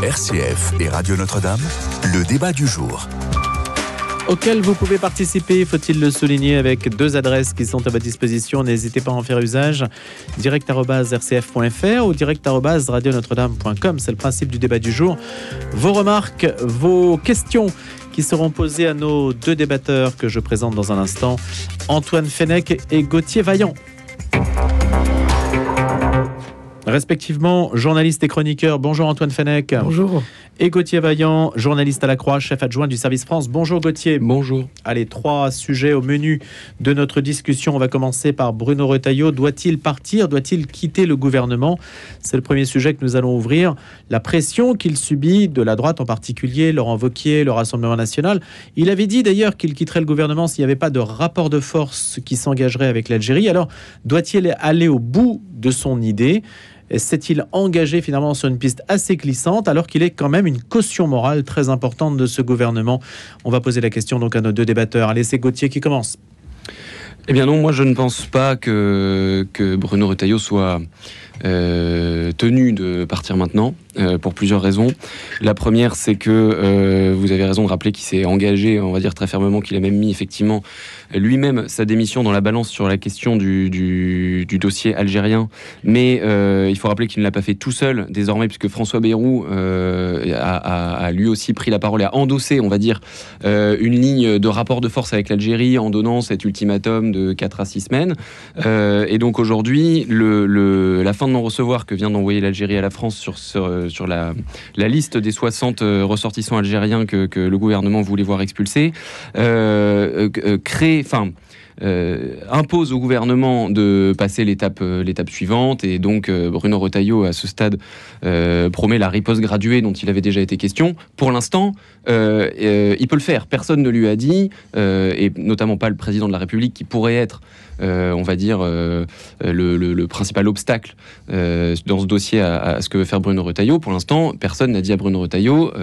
RCF et Radio Notre-Dame, le débat du jour. Auquel vous pouvez participer, faut-il le souligner, avec deux adresses qui sont à votre disposition. N'hésitez pas à en faire usage. direct@rcf.fr ou direct@radionotre-dame.com. C'est le principe du débat du jour. Vos remarques, vos questions qui seront posées à nos deux débatteurs que je présente dans un instant, Antoine Fenech et Gauthier Vaillant. Respectivement, journaliste et chroniqueur. Bonjour Antoine Fenech. Bonjour. Et Gauthier Vaillant, journaliste à la Croix, chef adjoint du service France. Bonjour Gauthier. Bonjour. Allez, 3 sujets au menu de notre discussion. On va commencer par Bruno Retailleau. Doit-il partir ? Doit-il quitter le gouvernement ? C'est le premier sujet que nous allons ouvrir. La pression qu'il subit de la droite, en particulier Laurent Wauquiez, le Rassemblement national. Il avait dit d'ailleurs qu'il quitterait le gouvernement s'il n'y avait pas de rapport de force qui s'engagerait avec l'Algérie. Alors, doit-il aller au bout de son idée ? S'est-il engagé finalement sur une piste assez glissante alors qu'il est quand même une caution morale très importante de ce gouvernement ? On va poser la question donc à nos deux débatteurs. Allez, c'est Gauthier qui commence. Eh bien non, moi je ne pense pas que Bruno Retailleau soit tenu de partir maintenant, pour plusieurs raisons. La première, c'est que vous avez raison de rappeler qu'il s'est engagé, on va dire très fermement, qu'il a même mis effectivement lui-même sa démission dans la balance sur la question du dossier algérien. Mais il faut rappeler qu'il ne l'a pas fait tout seul désormais, puisque François Bayrou a lui aussi pris la parole et a endossé, on va dire, une ligne de rapport de force avec l'Algérie en donnant cet ultimatum de 4 à 6 semaines. Et donc aujourd'hui, la fin de non-recevoir que vient d'envoyer l'Algérie à la France sur la liste des 60 ressortissants algériens que le gouvernement voulait voir expulsés, impose au gouvernement de passer l'étape suivante, et donc Bruno Retailleau à ce stade promet la riposte graduée dont il avait déjà été question. Pour l'instant, il peut le faire. Personne ne lui a dit, et notamment pas le président de la République qui pourrait être on va dire le principal obstacle dans ce dossier à ce que veut faire Bruno Retailleau. Pour l'instant, personne n'a dit à Bruno Retailleau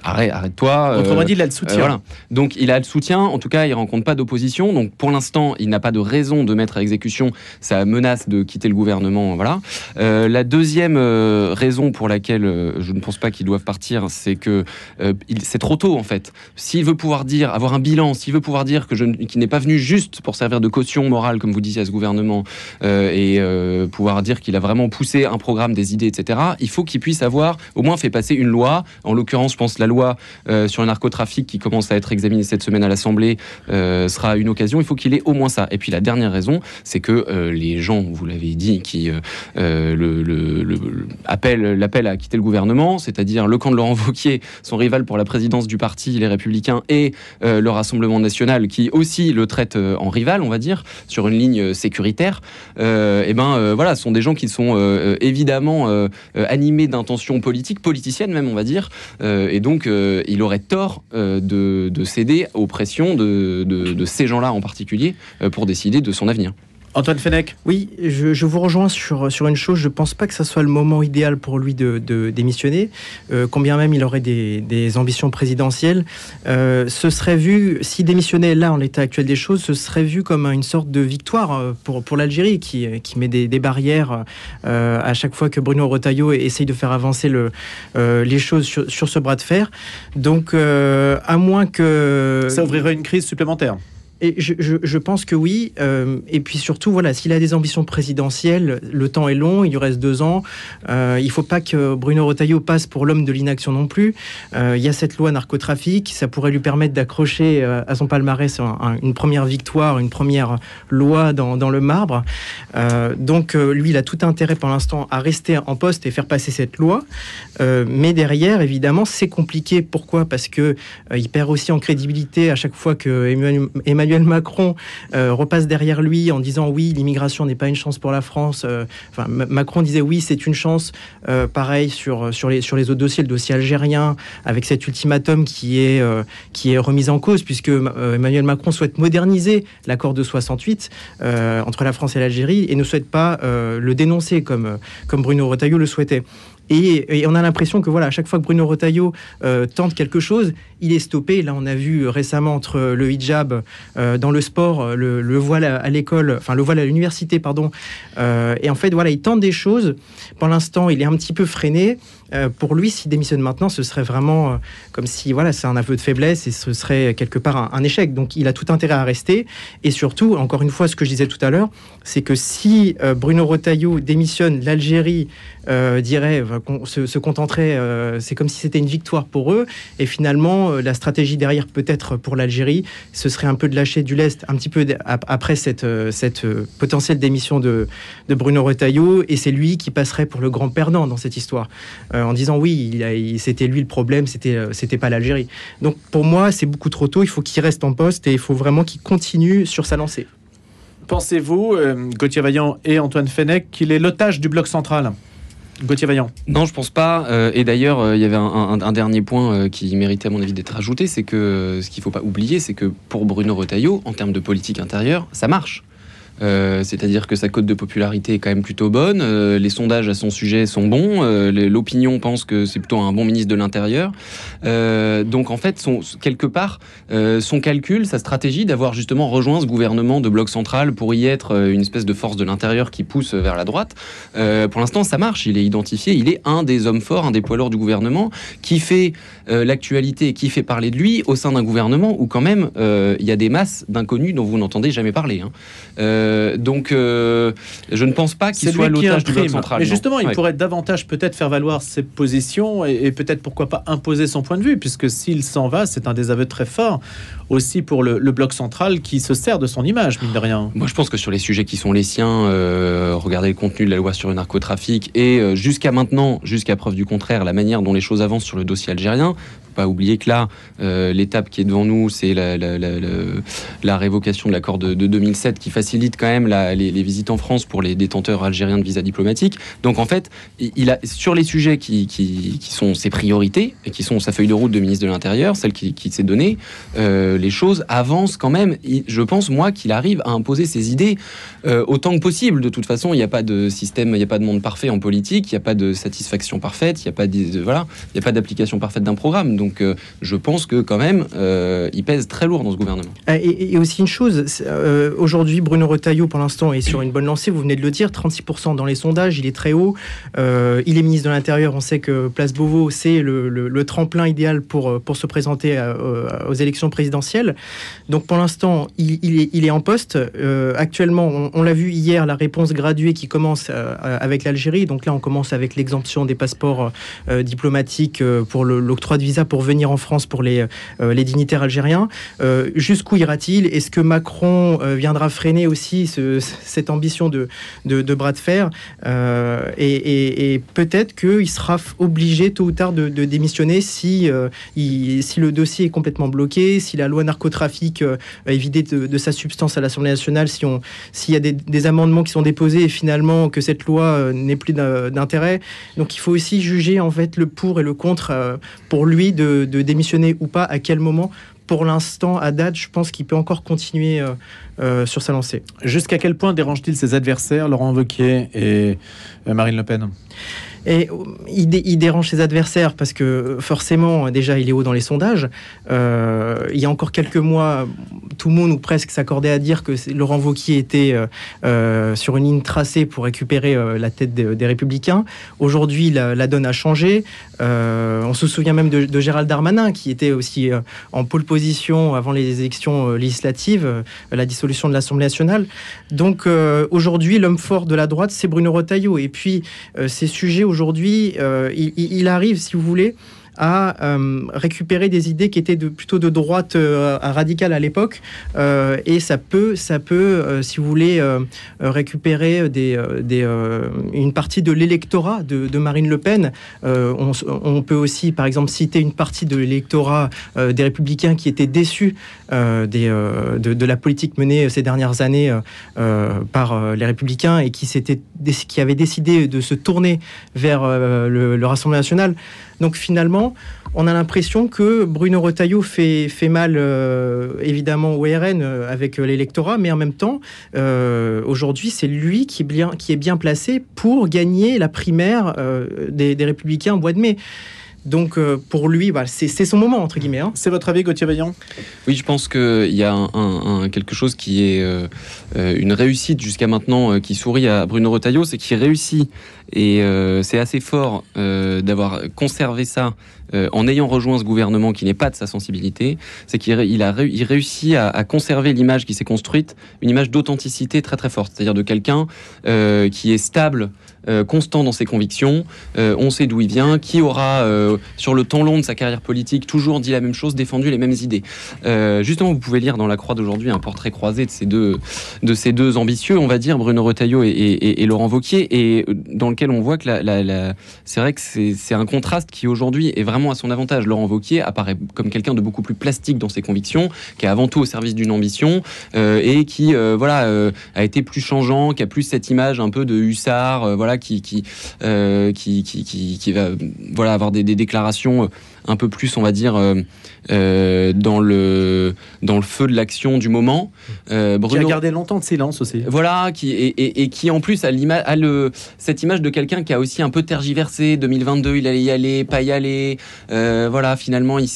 arrête-toi. Autrement dit, il a le soutien. Voilà. Donc il a le soutien, en tout cas il rencontre pas d'opposition. Donc pour l'instant, il n'a pas de raison de mettre à exécution sa menace de quitter le gouvernement. Voilà. La deuxième raison pour laquelle je ne pense pas qu'ils doivent partir, c'est que c'est trop tôt en fait. S'il veut pouvoir dire, avoir un bilan, s'il veut pouvoir dire qu'il n'est pas venu juste pour servir de caution morale, comme vous disiez, à ce gouvernement, et pouvoir dire qu'il a vraiment poussé un programme, des idées, etc., il faut qu'il puisse avoir au moins fait passer une loi. En l'occurrence, je pense la loi sur le narcotrafic qui commence à être examinée cette semaine à l'Assemblée sera une occasion. Il faut qu'il ait au moins ça. Et puis la dernière raison, c'est que les gens, vous l'avez dit, qui l'appellent à quitter le gouvernement, c'est-à-dire le camp de Laurent Wauquiez, son rival pour la présidence du parti, les Républicains, et le Rassemblement national, qui aussi le traite en rival, on va dire, sur une ligne sécuritaire, voilà, ce sont des gens qui sont évidemment animés d'intentions politiciennes même, on va dire, et donc il aurait tort de céder aux pressions de ces gens-là en particulier pour décider de son avenir. Antoine Fenech. Oui, je vous rejoins sur une chose. Je ne pense pas que ça soit le moment idéal pour lui de démissionner, combien même il aurait des ambitions présidentielles. Ce serait vu, s'il démissionnait là en l'état actuel des choses, ce serait vu comme une sorte de victoire pour l'Algérie qui met des barrières à chaque fois que Bruno Retailleau essaye de faire avancer les choses sur ce bras de fer. Donc, à moins que... Ça ouvrirait une crise supplémentaire. Et je pense que oui. Et puis surtout, voilà, s'il a des ambitions présidentielles, le temps est long, il lui reste 2 ans. Il ne faut pas que Bruno Retailleau passe pour l'homme de l'inaction non plus. Il y a cette loi narcotrafic, ça pourrait lui permettre d'accrocher à son palmarès une première victoire, une première loi dans le marbre. Donc lui, il a tout intérêt pour l'instant à rester en poste et faire passer cette loi. Mais derrière, évidemment, c'est compliqué. Pourquoi ? Parce que il perd aussi en crédibilité à chaque fois que Emmanuel Macron repasse derrière lui en disant oui, l'immigration n'est pas une chance pour la France. Macron disait oui, c'est une chance. Pareil sur les autres dossiers, le dossier algérien, avec cet ultimatum qui est remis en cause, puisque Emmanuel Macron souhaite moderniser l'accord de 68 entre la France et l'Algérie et ne souhaite pas le dénoncer comme Bruno Retailleau le souhaitait. Et on a l'impression que voilà, à chaque fois que Bruno Retailleau tente quelque chose, il est stoppé. Là, on a vu récemment entre le hijab dans le sport, le voile à l'école, enfin le voile à l'université, pardon. Et en fait, voilà, il tente des choses. Pour l'instant, il est un petit peu freiné. Pour lui, s'il démissionne maintenant, ce serait vraiment comme si, voilà, c'est un aveu de faiblesse et ce serait quelque part un échec. Donc, il a tout intérêt à rester. Et surtout, encore une fois, ce que je disais tout à l'heure, c'est que si Bruno Retailleau démissionne, l'Algérie se contenterait, c'est comme si c'était une victoire pour eux. Et finalement, la stratégie derrière, peut-être pour l'Algérie, ce serait un peu de lâcher du lest un petit peu après cette potentielle démission de Bruno Retailleau. Et c'est lui qui passerait pour le grand perdant dans cette histoire. En disant oui, c'était lui le problème, c'était pas l'Algérie. Donc pour moi, c'est beaucoup trop tôt. Il faut qu'il reste en poste et il faut vraiment qu'il continue sur sa lancée. Pensez-vous, Gauthier Vaillant et Antoine Fenech, qu'il est l'otage du bloc central ? Gauthier Vaillant. Non, je pense pas. Et d'ailleurs, il y avait un dernier point qui méritait à mon avis d'être ajouté, c'est que ce qu'il faut pas oublier, c'est que pour Bruno Retailleau, en termes de politique intérieure, ça marche. C'est-à-dire que sa cote de popularité est quand même plutôt bonne, les sondages à son sujet sont bons, l'opinion pense que c'est plutôt un bon ministre de l'Intérieur. Donc en fait, quelque part, son calcul, sa stratégie d'avoir justement rejoint ce gouvernement de bloc central pour y être une espèce de force de l'intérieur qui pousse vers la droite, pour l'instant ça marche, il est identifié, il est un des hommes forts, un des poids lourds du gouvernement, qui fait l'actualité et qui fait parler de lui au sein d'un gouvernement où quand même il y a des masses d'inconnus dont vous n'entendez jamais parler. Donc, je ne pense pas qu'il soit l'otage du bloc central. Mais justement, il pourrait davantage peut-être faire valoir ses positions et peut-être pourquoi pas imposer son point de vue, puisque s'il s'en va, c'est un désaveu très fort aussi pour le bloc central qui se sert de son image, mine de rien. Moi, je pense que sur les sujets qui sont les siens, regardez le contenu de la loi sur le narcotrafic et jusqu'à maintenant, jusqu'à preuve du contraire, la manière dont les choses avancent sur le dossier algérien. Pas oublier que là, l'étape qui est devant nous, c'est la révocation de l'accord de 2007 qui facilite quand même les visites en France pour les détenteurs algériens de visas diplomatiques. Donc en fait, il a sur les sujets qui sont ses priorités et qui sont sa feuille de route de ministre de l'Intérieur, celle qui s'est donnée, les choses avancent quand même. Je pense, moi, qu'il arrive à imposer ses idées autant que possible. De toute façon, il n'y a pas de système, il n'y a pas de monde parfait en politique, il n'y a pas de satisfaction parfaite, il n'y a pas il n'y a pas d'application parfaite d'un programme. Donc je pense que quand même, il pèse très lourd dans ce gouvernement. Et aussi une chose, aujourd'hui, Bruno Retailleau, pour l'instant, est sur une bonne lancée. Vous venez de le dire, 36% dans les sondages, il est très haut. Il est ministre de l'Intérieur. On sait que Place Beauvau, c'est le tremplin idéal pour se présenter aux élections présidentielles. Donc pour l'instant, il est en poste. Actuellement, on l'a vu hier, la réponse graduée qui commence avec l'Algérie. Donc là, on commence avec l'exemption des passeports diplomatiques pour l'octroi de visa pour venir en France pour les dignitaires algériens. Jusqu'où ira-t-il ? Est-ce que Macron viendra freiner aussi cette ambition de bras de fer ? Et peut-être qu'il sera obligé tôt ou tard de démissionner si le dossier est complètement bloqué, si la loi narcotrafic est vidée de sa substance à l'Assemblée nationale, s'il y a des amendements qui sont déposés et finalement que cette loi n'ait plus d'intérêt. Donc il faut aussi juger en fait le pour et le contre pour lui de démissionner ou pas, à quel moment. Pour l'instant, à date, je pense qu'il peut encore continuer sur sa lancée. Jusqu'à quel point dérange-t-il ses adversaires, Laurent Wauquiez et Marine Le Pen ? Et il dérange ses adversaires parce que forcément, déjà, il est haut dans les sondages. Il y a encore quelques mois, tout le monde ou presque s'accordait à dire que Laurent Wauquiez était sur une ligne tracée pour récupérer la tête des Républicains. Aujourd'hui, la donne a changé. On se souvient même de Gérald Darmanin, qui était aussi en pole position avant les élections législatives, la dissolution de l'Assemblée nationale. Donc aujourd'hui, l'homme fort de la droite, c'est Bruno Retailleau. Et puis, ces sujets aujourd'hui, il arrive, si vous voulez, à récupérer des idées qui étaient plutôt de droite radicale à l'époque, et ça peut si vous voulez, récupérer une partie de l'électorat de Marine Le Pen. On peut aussi, par exemple, citer une partie de l'électorat des Républicains qui était déçu de la politique menée ces dernières années par les Républicains et qui avait décidé de se tourner vers le Rassemblement national. Donc finalement, on a l'impression que Bruno Retailleau fait mal, évidemment, au RN avec l'électorat, mais en même temps, aujourd'hui, c'est lui qui est bien placé pour gagner la primaire des Républicains au mois de mai. Donc pour lui, c'est son moment, entre guillemets. C'est votre avis, Gauthier Vaillant ? Oui, je pense qu'il y a quelque chose qui est une réussite jusqu'à maintenant qui sourit à Bruno Retailleau, c'est qu'il réussit, et c'est assez fort d'avoir conservé ça en ayant rejoint ce gouvernement qui n'est pas de sa sensibilité. C'est qu'il réussit à conserver l'image qui s'est construite, une image d'authenticité très très forte, c'est-à-dire de quelqu'un qui est stable, constant dans ses convictions, on sait d'où il vient, qui aura sur le temps long de sa carrière politique toujours dit la même chose, défendu les mêmes idées. Justement, vous pouvez lire dans La Croix d'aujourd'hui un portrait croisé de ces deux ambitieux, on va dire, Bruno Retailleau et Laurent Wauquiez, et dans lequel on voit que c'est vrai que c'est un contraste qui aujourd'hui est vraiment à son avantage. Laurent Wauquiez apparaît comme quelqu'un de beaucoup plus plastique dans ses convictions, qui est avant tout au service d'une ambition, et qui a été plus changeant, qui a plus cette image un peu de hussard, qui va avoir des déclarations un peu plus, on va dire, dans le feu de l'action du moment. Bruno, qui a gardé longtemps de silence aussi. Voilà, qui en plus a cette image de quelqu'un qui a aussi un peu tergiversé. 2022, il allait y aller, pas y aller. Finalement, il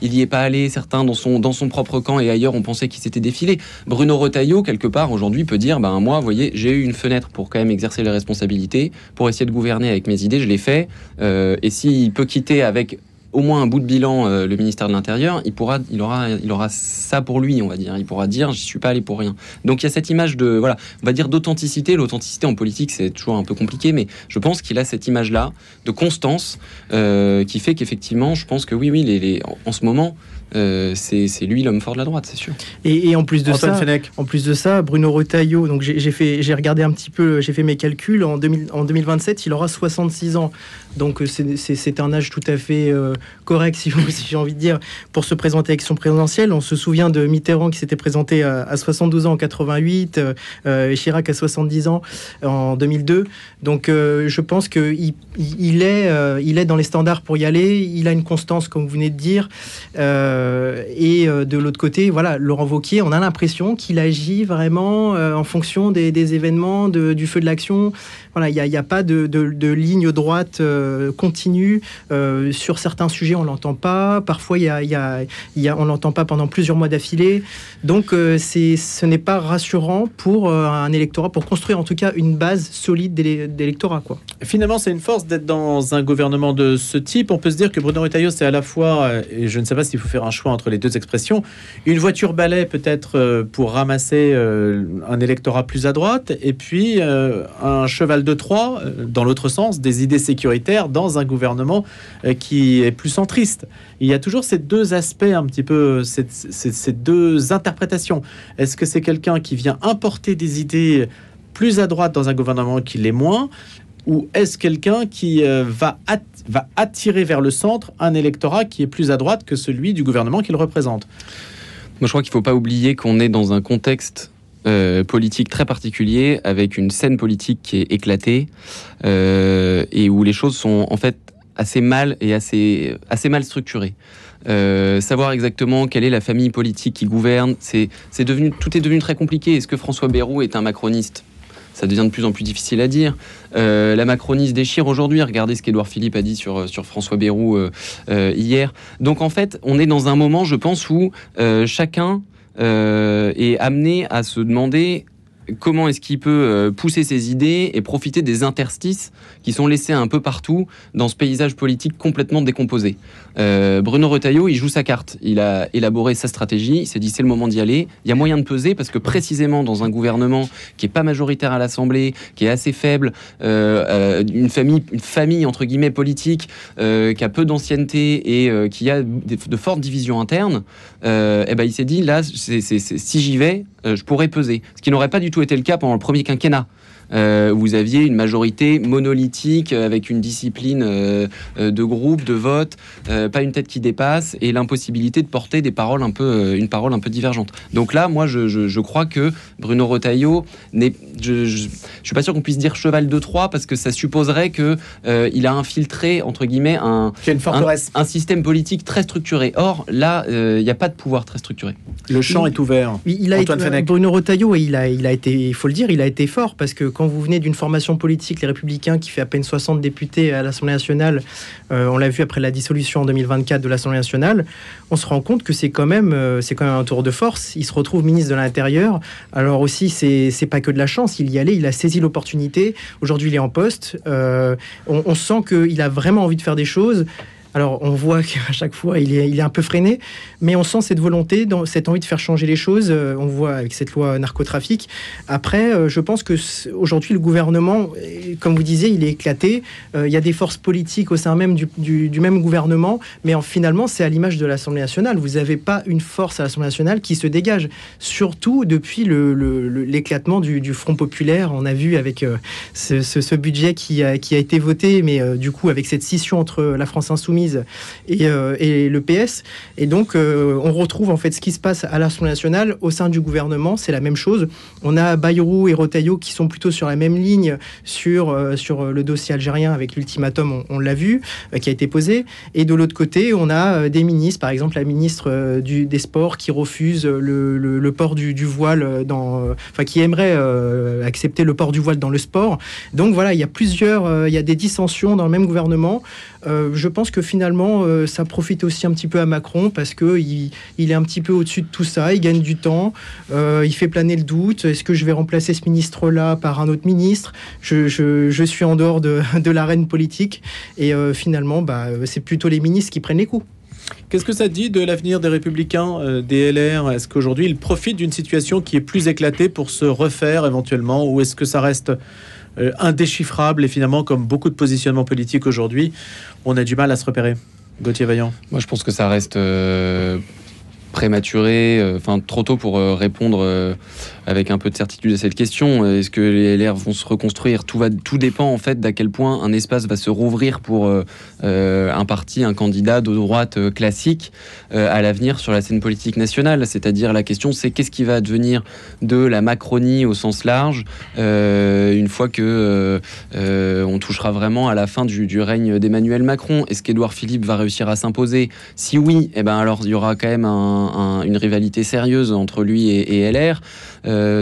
y est pas allé. Certains dans son propre camp et ailleurs, on pensait qu'il s'était défilé. Bruno Retailleau, quelque part, aujourd'hui, peut dire, moi, vous voyez, j'ai eu une fenêtre pour quand même exercer les responsabilités, pour essayer de gouverner avec mes idées, je l'ai fait. Et s'il peut quitter avec au moins un bout de bilan le ministère de l'Intérieur, il aura ça pour lui, on va dire. Il pourra dire, j'y suis pas allé pour rien. Donc il y a cette image on va dire d'authenticité. L'authenticité en politique, c'est toujours un peu compliqué, mais je pense qu'il a cette image-là de constance qui fait qu'effectivement, je pense que oui, en ce moment, c'est lui l'homme fort de la droite, c'est sûr. Et en plus de ça, Bruno Retailleau, donc j'ai regardé un petit peu, j'ai fait mes calculs, en 2027, il aura 66 ans. Donc c'est un âge tout à fait correct, si j'ai envie de dire, pour se présenter à l'élection présidentielle. On se souvient de Mitterrand qui s'était présenté à 72 ans en 88, Chirac à 70 ans en 2002. Donc je pense qu'il est dans les standards pour y aller. Il a une constance, comme vous venez de dire. Et de l'autre côté, Laurent Wauquiez, on a l'impression qu'il agit vraiment en fonction des événements, du feu de l'action. Il n'y a pas de ligne droite continue. Sur certains sujets, on ne l'entend pas. Parfois, on ne l'entend pas pendant plusieurs mois d'affilée. Donc, ce n'est pas rassurant pour un électorat, pour construire en tout cas une base solide d'électorat, quoi. Finalement, c'est une force d'être dans un gouvernement de ce type. On peut se dire que Bruno Retailleau, c'est à la fois, et je ne sais pas s'il faut faire un choix entre les deux expressions, une voiture balai peut-être pour ramasser un électorat plus à droite, et puis un cheval de Troie, dans l'autre sens, des idées sécuritaires dans un gouvernement qui est plus centriste. Il y a toujours ces deux aspects, un petit peu, ces deux interprétations. Est-ce que c'est quelqu'un qui vient importer des idées plus à droite dans un gouvernement qui l'est moins, ou est-ce quelqu'un qui va attirer vers le centre un électorat qui est plus à droite que celui du gouvernement qu'il représente ? Moi, je crois qu'il ne faut pas oublier qu'on est dans un contexte politique très particulier, avec une scène politique qui est éclatée, et où les choses sont en fait assez mal structurées. Savoir exactement quelle est la famille politique qui gouverne, tout est devenu très compliqué. Est-ce que François Bayrou est un macroniste ? Ça devient de plus en plus difficile à dire. La Macronie se déchire aujourd'hui. Regardez ce qu'Édouard Philippe a dit sur François Bayrou hier. Donc en fait, on est dans un moment, je pense, où chacun est amené à se demander comment est-ce qu'il peut pousser ses idées et profiter des interstices qui sont laissés un peu partout dans ce paysage politique complètement décomposé. Bruno Retailleau, il joue sa carte. Il a élaboré sa stratégie. Il s'est dit, c'est le moment d'y aller. Il y a moyen de peser parce que précisément dans un gouvernement qui n'est pas majoritaire à l'Assemblée, qui est assez faible, une famille entre guillemets politique, qui a peu d'ancienneté et qui a de fortes divisions internes, il s'est dit, là, si j'y vais, je pourrais peser. Ce qui n'aurait pas du tout été le cas pendant le premier quinquennat. Vous aviez une majorité monolithique avec une discipline de groupe, de vote, pas une tête qui dépasse et l'impossibilité de porter une parole un peu divergente. Donc là, moi, je crois que Bruno Retailleau je suis pas sûr qu'on puisse dire cheval de Troie parce que ça supposerait que il a infiltré entre guillemets un système politique très structuré. Or là, il n'y a pas de pouvoir très structuré. Le champ est ouvert. Bruno Retailleau, il a été, il faut le dire, il a été fort parce que quand vous venez d'une formation politique, les Républicains, qui fait à peine 60 députés à l'Assemblée nationale, on l'a vu après la dissolution en 2024 de l'Assemblée nationale, on se rend compte que c'est quand même un tour de force. Il se retrouve ministre de l'Intérieur. Alors aussi, c'est pas que de la chance. Il y allait, il a saisi l'opportunité. Aujourd'hui, il est en poste. On sent qu'il a vraiment envie de faire des choses. Alors, on voit qu'à chaque fois, il est un peu freiné, mais on sent cette volonté, cette envie de faire changer les choses. On voit avec cette loi narcotrafic. Après, je pense que aujourd'hui, le gouvernement, comme vous disiez, il est éclaté. Il y a des forces politiques au sein même du même gouvernement, mais finalement, c'est à l'image de l'Assemblée nationale. Vous n'avez pas une force à l'Assemblée nationale qui se dégage, surtout depuis l'éclatement du Front populaire. On a vu avec ce budget qui a été voté, mais du coup, avec cette scission entre la France insoumise et le PS. Et donc, on retrouve en fait ce qui se passe à l'Assemblée nationale au sein du gouvernement. C'est la même chose. On a Bayrou et Retailleau qui sont plutôt sur la même ligne sur le dossier algérien avec l'ultimatum, on l'a vu, qui a été posé. Et de l'autre côté, on a des ministres, par exemple la ministre des Sports qui refuse le port du voile, qui aimerait accepter le port du voile dans le sport. Donc voilà, il y a des dissensions dans le même gouvernement. Je pense que finalement, ça profite aussi un petit peu à Macron parce qu'il est un petit peu au-dessus de tout ça, il gagne du temps, il fait planer le doute. Est-ce que je vais remplacer ce ministre-là par un autre ministre ? Je suis en dehors de l'arène politique et finalement, c'est plutôt les ministres qui prennent les coups. Qu'est-ce que ça dit de l'avenir des Républicains, des LR ? Est-ce qu'aujourd'hui, ils profitent d'une situation qui est plus éclatée pour se refaire éventuellement, ou est-ce que ça reste indéchiffrable et finalement, comme beaucoup de positionnements politiques aujourd'hui, on a du mal à se repérer ? Gauthier Vaillant. Moi, je pense que ça reste prématuré, trop tôt pour répondre avec un peu de certitude à cette question. Est-ce que les LR vont se reconstruire ? Tout dépend en fait d'à quel point un espace va se rouvrir pour un parti, un candidat de droite classique à l'avenir sur la scène politique nationale. C'est-à-dire la question, c'est qu'est-ce qui va advenir de la Macronie au sens large une fois que on touchera vraiment à la fin du règne d'Emmanuel Macron. Est-ce qu'Édouard Philippe va réussir à s'imposer ? Si oui, alors il y aura quand même une rivalité sérieuse entre lui et LR.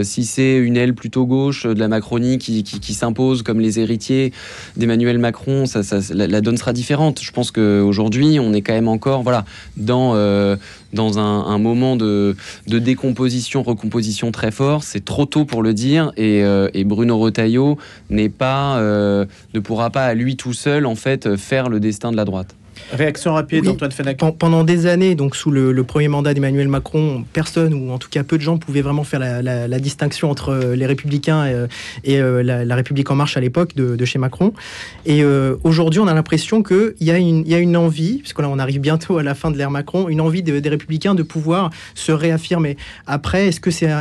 Si c'est une aile plutôt gauche de la Macronie qui s'impose comme les héritiers d'Emmanuel Macron, la donne sera différente. Je pense qu'aujourd'hui, on est quand même encore dans un moment de décomposition, recomposition très fort. C'est trop tôt pour le dire et Bruno Retailleau ne pourra pas à lui tout seul en fait faire le destin de la droite. Réaction rapide, oui. Antoine Fenech. Pendant des années, donc sous le premier mandat d'Emmanuel Macron, personne, ou en tout cas peu de gens, pouvaient vraiment faire la distinction entre les Républicains et la République En Marche à l'époque de chez Macron. Et aujourd'hui, on a l'impression qu'il y a une envie, puisque là on arrive bientôt à la fin de l'ère Macron, une envie des Républicains de pouvoir se réaffirmer. Après, est-ce que c'est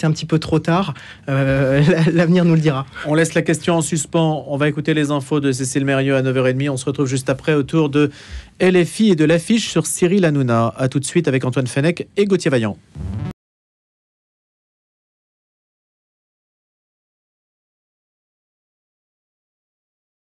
un petit peu trop tard ? L'avenir nous le dira. On laisse la question en suspens. On va écouter les infos de Cécile Mérieux à 9h30. On se retrouve juste après autour de LFI et de l'affiche sur Cyril Hanouna. A tout de suite avec Antoine Fenech et Gauthier Vaillant.